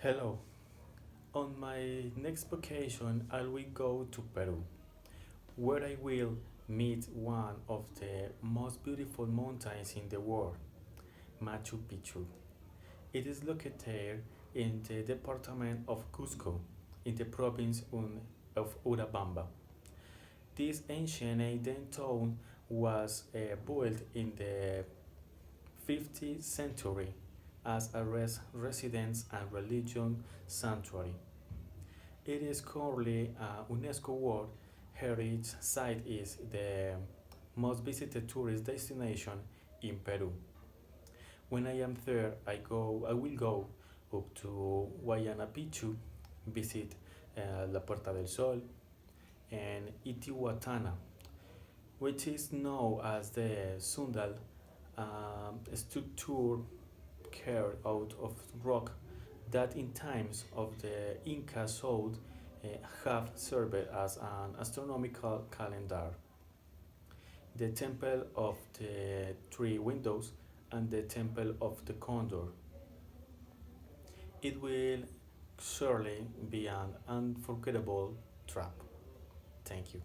Hello. On my next vacation, I will go to Peru, where I will meet one of the most beautiful mountains in the world, Machu Picchu. It is located in the department of Cusco, in the province of Urabamba. This ancient Indian town was built in the 15th century as a residence and religion sanctuary. It is currently a UNESCO World Heritage Site is the most visited tourist destination in Peru. When I am there, I will go up to Guayana Picchu, visit La Puerta del Sol and Itihuatana, which is known as the Sundal structure carved out of rock that in times of the Inca South uh, have served as an astronomical calendar. The Temple of the Three Windows and the Temple of the Condor. It will surely be an unforgettable trip. Thank you.